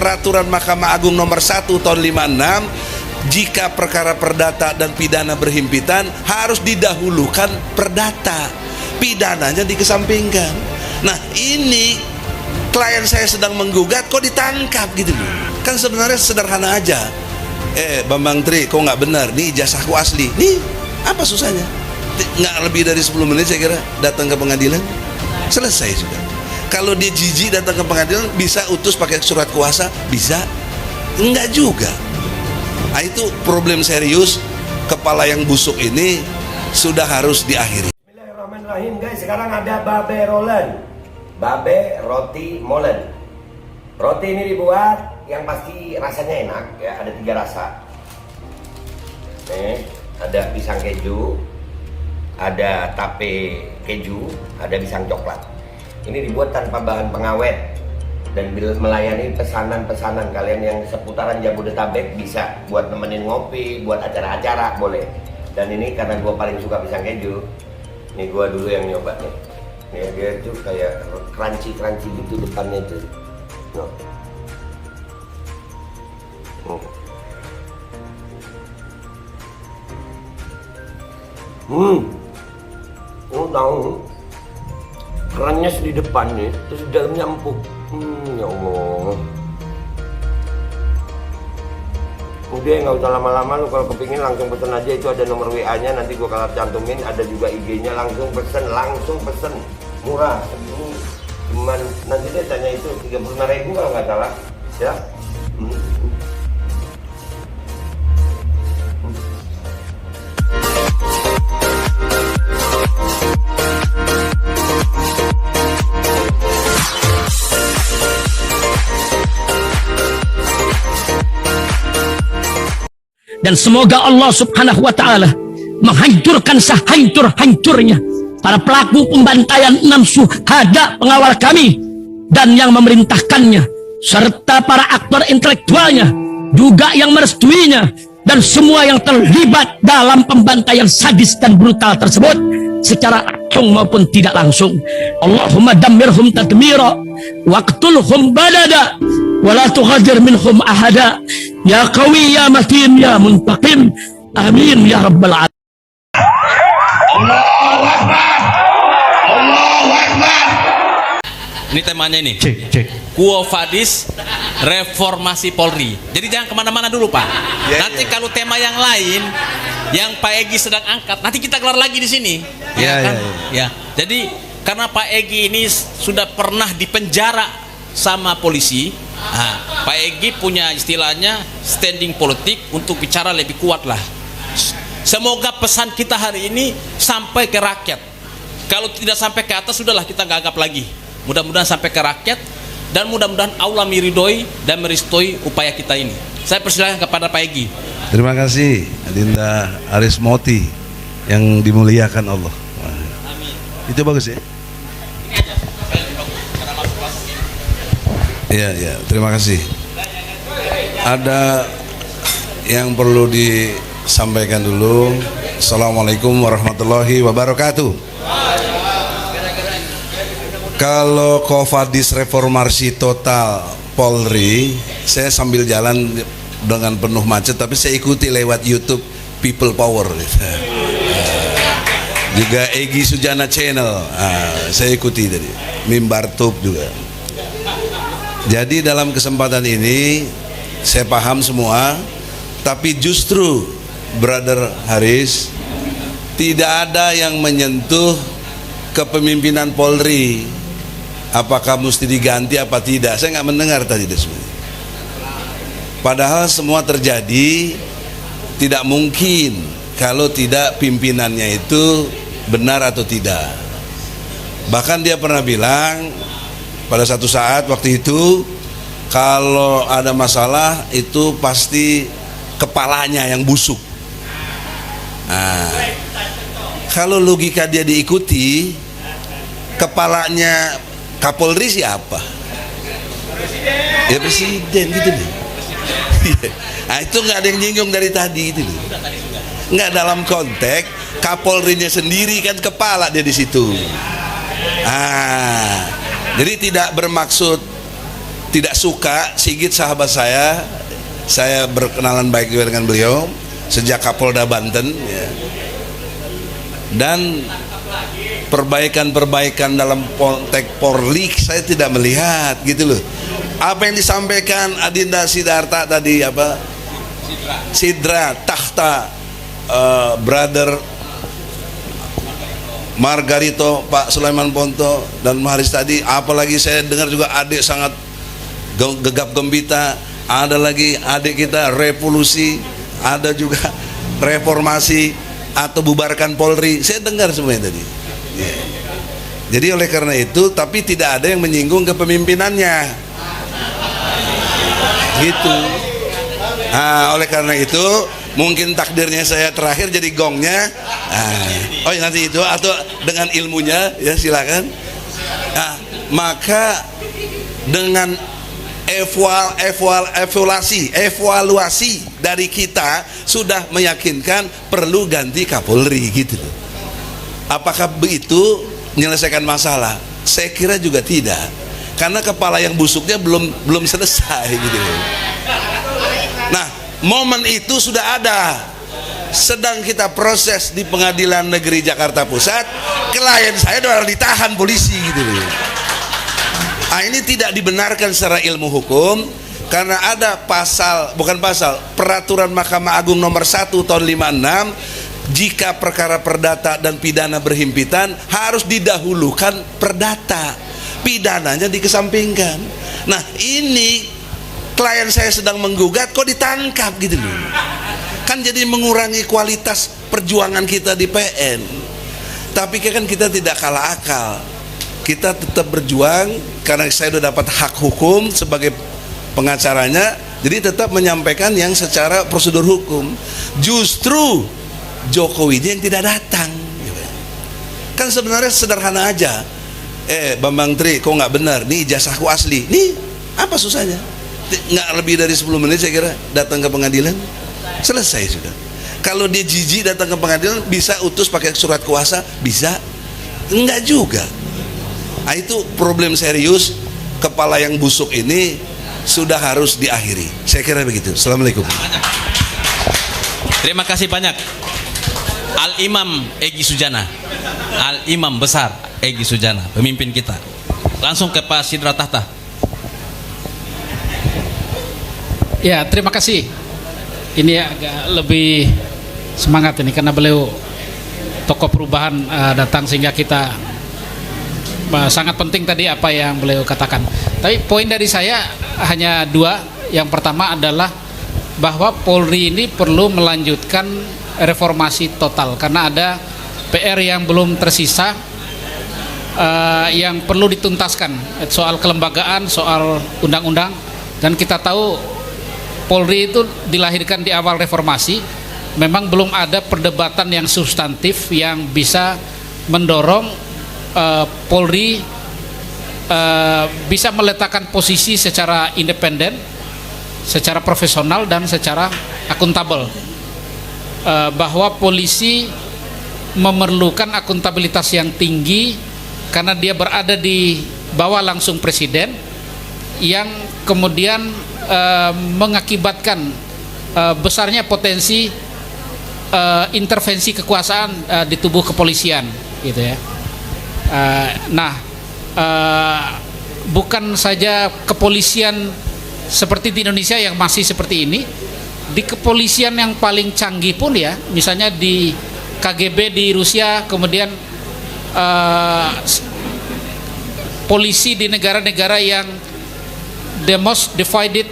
peraturan Mahkamah Agung nomor 1 tahun 56, jika perkara perdata dan pidana berhimpitan harus didahulukan perdata, pidananya dikesampingkan. Nah ini klien saya sedang menggugat kok ditangkap gitu loh. Kan sebenarnya sederhana aja. Bambang Tri, kok nggak benar, nih ijazahku asli, nih apa susahnya? Nggak lebih dari 10 menit saya kira datang ke pengadilan, selesai sudah. Kalau dia jijik datang ke pengadilan, bisa utus pakai surat kuasa, bisa, enggak juga. Nah, itu problem serius. Kepala yang busuk ini sudah harus diakhiri. Bismillahirrahmanirrahim guys, sekarang ada babe rolen, babe roti molen. Roti ini dibuat yang pasti rasanya enak ya, ada 3 rasa. Nih, ada pisang keju, ada tape keju, ada pisang coklat. Ini dibuat tanpa bahan pengawet dan melayani pesanan-pesanan kalian yang seputaran Jabodetabek, bisa buat nemenin ngopi, buat acara-acara boleh. Dan ini karena gue paling suka pisang keju, ini gue dulu yang nyoba nih. Nih dia tuh kayak crunchy gitu depannya tuh. No. Tahu kerannya di depan nih, terus di dalamnya empuk. Ya Allah. Udah nggak usah lama-lama, lu kalau kepingin langsung pesen aja, itu ada nomor WA-nya, nanti gua kalau cantumin, ada juga IG-nya, langsung pesen, murah. Ini cuman nanti dia tanya itu 35.000 kalau nggak salah, ya. Dan semoga Allah subhanahu wa ta'ala menghancurkan sehancur-hancurnya para pelaku pembantaian 6 syuhada pengawal kami dan yang memerintahkannya, serta para aktor intelektualnya juga yang merestuinya, dan semua yang terlibat dalam pembantaian sadis dan brutal tersebut secara langsung maupun tidak langsung. Allahumma dammirhum tadmira waqtulhum badada wala tughadir minhum ahada ya qawi ya matin ya muntaqim, amin ya rabbal alamin. Allahu Akbar, Allahu Akbar. Ini temanya ini. Cek. Quo Vadis reformasi Polri. Jadi jangan kemana-mana dulu Pak. Nanti kalau tema yang lain yang Pak Egy sedang angkat, nanti kita keluar lagi di sini. Ya. Jadi karena Pak Egy ini sudah pernah dipenjara sama polisi, Pak Egy punya istilahnya standing politik untuk bicara lebih kuat lah. Semoga pesan kita hari ini sampai ke rakyat. Kalau tidak sampai ke atas, sudahlah kita nggak anggap lagi. Mudah-mudahan sampai ke rakyat, dan mudah-mudahan Allah meridhoi dan merestui upaya kita ini. Saya persilahkan kepada Pak Egy. Terima kasih Adinda Arismoti yang dimuliakan Allah. Amin. Itu bagus ya. Iya, terima kasih. Ada yang perlu disampaikan dulu. Assalamualaikum warahmatullahi wabarakatuh. Kalau Qofadis reformasi total Polri, saya sambil jalan dengan penuh macet, tapi saya ikuti lewat YouTube People Power. Juga Egy Sujana Channel, saya ikuti tadi. Mimbar Tube juga. Jadi dalam kesempatan ini saya paham semua, tapi justru Brother Haris, tidak ada yang menyentuh kepemimpinan Polri. Apakah mesti diganti apa tidak? Saya nggak mendengar tadi semua. Padahal semua terjadi, tidak mungkin kalau tidak pimpinannya itu benar atau tidak. Bahkan dia pernah bilang pada satu saat waktu itu, kalau ada masalah itu pasti kepalanya yang busuk. Nah, kalau logika dia diikuti, kepalanya Kapolri siapa? Ya presiden gitu nih. Nah itu nggak ada yang nyinggung dari tadi gitu nih. Nggak dalam konteks Kapolrinya sendiri kan kepala dia di situ. Jadi tidak bermaksud tidak suka Sigit sahabat saya berkenalan baik juga dengan beliau sejak Kapolda Banten ya. Dan perbaikan-perbaikan dalam konteks Polri saya tidak melihat gitu loh. Apa yang disampaikan Adinda Sidarta tadi apa? Sidra Tahta, brother Margarito, Pak Sulaiman Ponto dan Maharis tadi, apalagi saya dengar juga adik sangat gegap gembita, ada lagi adik kita revolusi, ada juga reformasi atau bubarkan Polri, saya dengar semuanya tadi. Jadi oleh karena itu, tapi tidak ada yang menyinggung kepemimpinannya gitu. Oleh karena itu mungkin takdirnya saya terakhir jadi gongnya. Oh ya, nanti itu atau dengan ilmunya ya silakan. Maka dengan evaluasi dari kita sudah meyakinkan perlu ganti Kapolri gitu. Apakah begitu menyelesaikan masalah? Saya kira juga tidak, karena kepala yang busuknya belum selesai gitu. Nah, momen itu sudah ada, sedang kita proses di Pengadilan Negeri Jakarta Pusat. Klien saya sudah ditahan polisi gitu. Ini tidak dibenarkan secara ilmu hukum, karena ada peraturan Mahkamah Agung nomor 1 tahun 56, jika perkara perdata dan pidana berhimpitan harus didahulukan perdata, pidananya dikesampingkan. Nah, ini klien saya sedang menggugat kok ditangkap gitu loh. Kan jadi mengurangi kualitas perjuangan kita di PN. Tapi kan kita tidak kalah akal. Kita tetap berjuang karena saya sudah dapat hak hukum sebagai pengacaranya, jadi tetap menyampaikan yang secara prosedur hukum. Justru Jokowi yang tidak datang. Kan sebenarnya sederhana aja. Bambang Tri, kok nggak benar? Nih ijazahku asli. Nih apa susahnya? Nggak lebih dari 10 menit saya kira datang ke pengadilan, selesai sudah. Kalau dia jijik datang ke pengadilan, bisa utus pakai surat kuasa, bisa? Enggak juga. Itu problem serius. Kepala yang busuk ini sudah harus diakhiri. Saya kira begitu. Assalamualaikum. Terima kasih banyak Al-Imam Egy Sujana, Al-Imam besar Egy Sujana, pemimpin kita. Langsung ke Pak Sidra Tahta. Ya, terima kasih. Ini agak lebih semangat ini karena beliau tokoh perubahan datang, sehingga kita sangat penting tadi apa yang beliau katakan. Tapi poin dari saya hanya dua. Yang pertama adalah bahwa Polri ini perlu melanjutkan reformasi total, karena ada PR yang belum tersisa, yang perlu dituntaskan, soal kelembagaan, soal undang-undang. Dan kita tahu Polri itu dilahirkan di awal reformasi, memang belum ada perdebatan yang substantif yang bisa mendorong Polri bisa meletakkan posisi secara independen, secara profesional dan secara akuntabel, bahwa polisi memerlukan akuntabilitas yang tinggi karena dia berada di bawah langsung presiden, yang kemudian mengakibatkan besarnya potensi intervensi kekuasaan di tubuh kepolisian gitu ya. Bukan saja kepolisian seperti di Indonesia yang masih seperti ini, di kepolisian yang paling canggih pun ya, misalnya di KGB di Rusia, kemudian polisi di negara-negara yang the most divided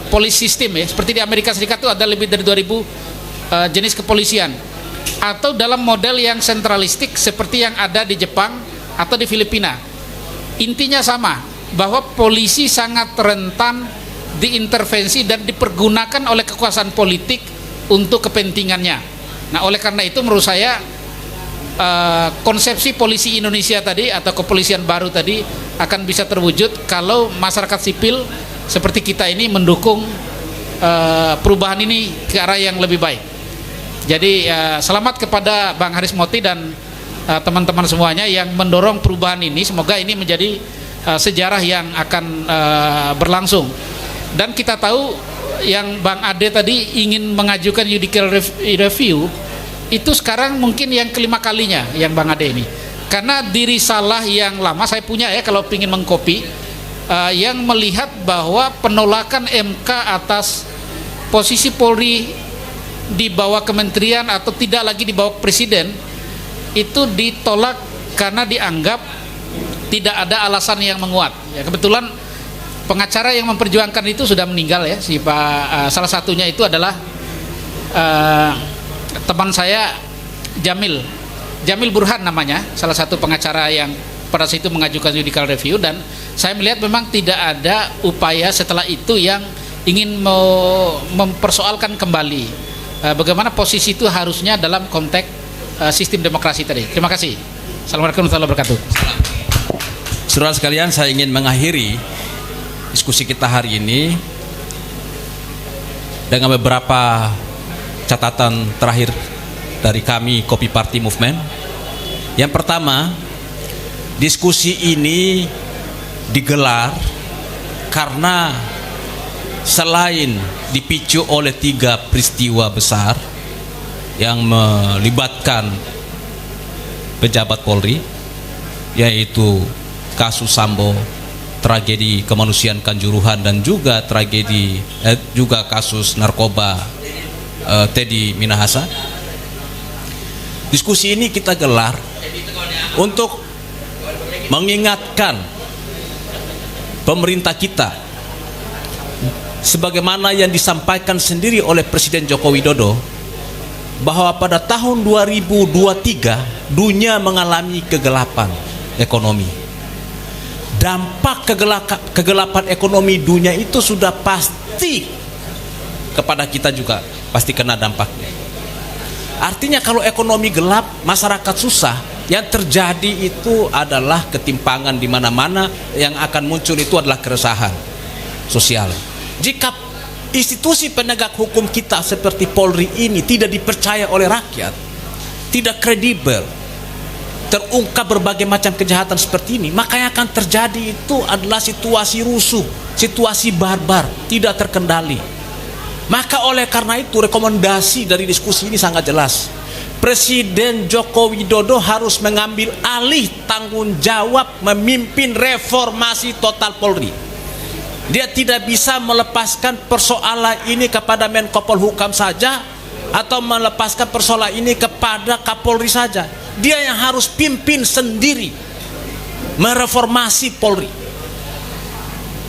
police system ya, seperti di Amerika Serikat itu ada lebih dari 2000 jenis kepolisian, atau dalam model yang sentralistik seperti yang ada di Jepang atau di Filipina. Intinya sama, bahwa polisi sangat rentan diintervensi dan dipergunakan oleh kekuasaan politik untuk kepentingannya. Nah, oleh karena itu menurut saya konsepsi polisi Indonesia tadi atau kepolisian baru tadi akan bisa terwujud kalau masyarakat sipil seperti kita ini mendukung perubahan ini ke arah yang lebih baik. Jadi selamat kepada Bang Haris Moti dan teman-teman semuanya yang mendorong perubahan ini. Semoga ini menjadi sejarah yang akan berlangsung. Dan kita tahu yang Bang Ade tadi ingin mengajukan judicial review itu sekarang mungkin yang kelima kalinya yang Bang Ade ini, karena di risalah yang lama saya punya ya, kalau ingin mengcopy, yang melihat bahwa penolakan MK atas posisi Polri di bawah kementerian atau tidak lagi di bawah presiden itu ditolak karena dianggap tidak ada alasan yang menguat ya. Kebetulan pengacara yang memperjuangkan itu sudah meninggal ya, si Pak, salah satunya itu adalah teman saya Jamil Burhan namanya, salah satu pengacara yang pada saat itu mengajukan judicial review, dan saya melihat memang tidak ada upaya setelah itu yang ingin mempersoalkan kembali bagaimana posisi itu harusnya dalam konteks sistem demokrasi tadi. Terima kasih. Assalamualaikum warahmatullahi wabarakatuh. Saudara sekalian, saya ingin mengakhiri diskusi kita hari ini dengan beberapa catatan terakhir dari kami Kopi Party Movement. Yang pertama, diskusi ini digelar karena selain dipicu oleh 3 peristiwa besar yang melibatkan pejabat Polri, yaitu kasus Sambo, tragedi kemanusiaan Kanjuruhan, dan juga tragedi juga kasus narkoba Teddy Minahasa. Diskusi ini kita gelar untuk mengingatkan pemerintah kita, sebagaimana yang disampaikan sendiri oleh Presiden Joko Widodo, bahwa pada tahun 2023 dunia mengalami kegelapan ekonomi. Dampak kegelapan ekonomi dunia itu sudah pasti kepada kita juga, pasti kena dampaknya. Artinya kalau ekonomi gelap, masyarakat susah, yang terjadi itu adalah ketimpangan di mana-mana, yang akan muncul itu adalah keresahan sosial. Jika institusi penegak hukum kita seperti Polri ini tidak dipercaya oleh rakyat, tidak kredibel, terungkap berbagai macam kejahatan seperti ini, maka yang akan terjadi itu adalah situasi rusuh, situasi barbar, tidak terkendali. Maka oleh karena itu rekomendasi dari diskusi ini sangat jelas. Presiden Joko Widodo harus mengambil alih tanggung jawab memimpin reformasi total Polri. Dia tidak bisa melepaskan persoalan ini kepada Menko Polhukam saja, atau melepaskan persoalan ini kepada Kapolri saja. Dia yang harus pimpin sendiri mereformasi Polri.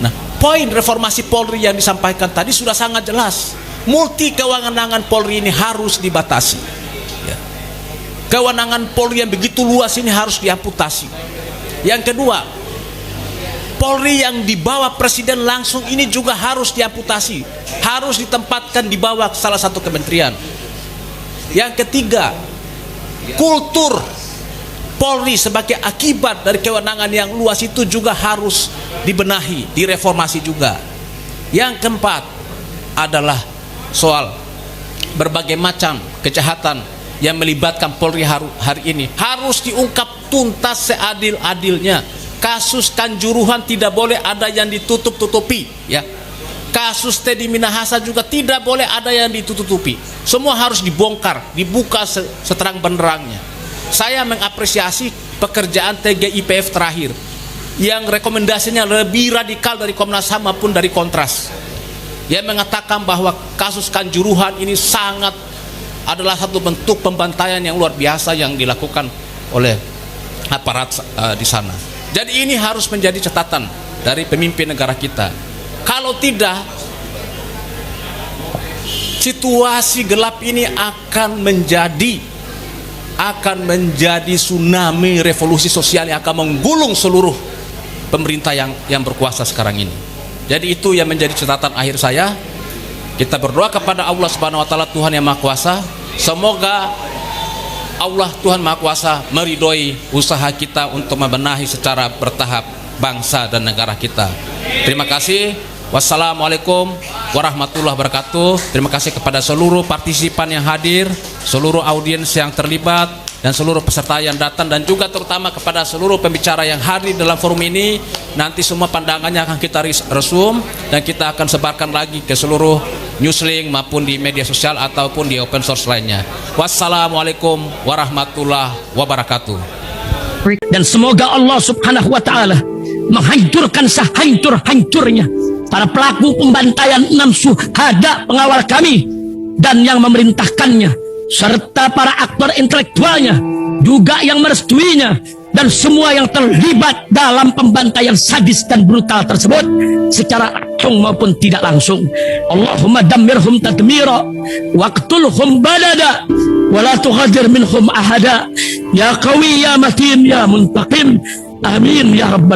Nah, poin reformasi Polri yang disampaikan tadi sudah sangat jelas. Multi kewenangan Polri ini harus dibatasi ya. Kewenangan Polri yang begitu luas ini harus diamputasi. Yang kedua, Polri yang di bawah presiden langsung ini juga harus diamputasi, harus ditempatkan di bawah salah satu kementerian. Yang ketiga, kultur Polri sebagai akibat dari kewenangan yang luas itu juga harus dibenahi, direformasi juga. Yang keempat adalah soal berbagai macam kejahatan yang melibatkan Polri hari ini harus diungkap tuntas seadil-adilnya. Kasus Kanjuruhan tidak boleh ada yang ditutup-tutupi ya. Kasus Teddy Minahasa juga tidak boleh ada yang ditutup-tutupi. Semua harus dibongkar, dibuka seterang benderangnya. Saya mengapresiasi pekerjaan TGIPF terakhir yang rekomendasinya lebih radikal dari Komnas HAM maupun dari Kontras, yang mengatakan bahwa kasus Kanjuruhan ini sangat adalah satu bentuk pembantaian yang luar biasa yang dilakukan oleh aparat di sana. Jadi ini harus menjadi catatan dari pemimpin negara kita. Kalau tidak, situasi gelap ini akan menjadi tsunami revolusi sosial yang akan menggulung seluruh pemerintah yang berkuasa sekarang ini. Jadi itu yang menjadi catatan akhir saya. Kita berdoa kepada Allah Subhanahu wa taala, Tuhan yang Maha Kuasa, semoga Allah Tuhan Maha Kuasa meridhoi usaha kita untuk membenahi secara bertahap bangsa dan negara kita. Terima kasih. Wassalamualaikum warahmatullahi wabarakatuh. Terima kasih kepada seluruh partisipan yang hadir, seluruh audiens yang terlibat. dan seluruh peserta yang datang, dan juga terutama kepada seluruh pembicara yang hadir dalam forum ini. Nanti semua pandangannya akan kita resum dan kita akan sebarkan lagi ke seluruh newslink maupun di media sosial ataupun di open source lainnya. Wassalamualaikum warahmatullahi wabarakatuh. Dan semoga Allah Subhanahu wa Ta'ala menghancurkan sehancur-hancurnya para pelaku pembantaian 6 syuhada pengawal kami dan yang memerintahkannya, serta para aktor intelektualnya juga yang merestuinya, dan semua yang terlibat dalam pembantaian sadis dan brutal tersebut secara langsung maupun tidak langsung. Allahumma dammirhum tadmira waqtulhum badada wala tughadir minhum ahada ya qawi ya matin ya muntaqim. Amin ya rabbal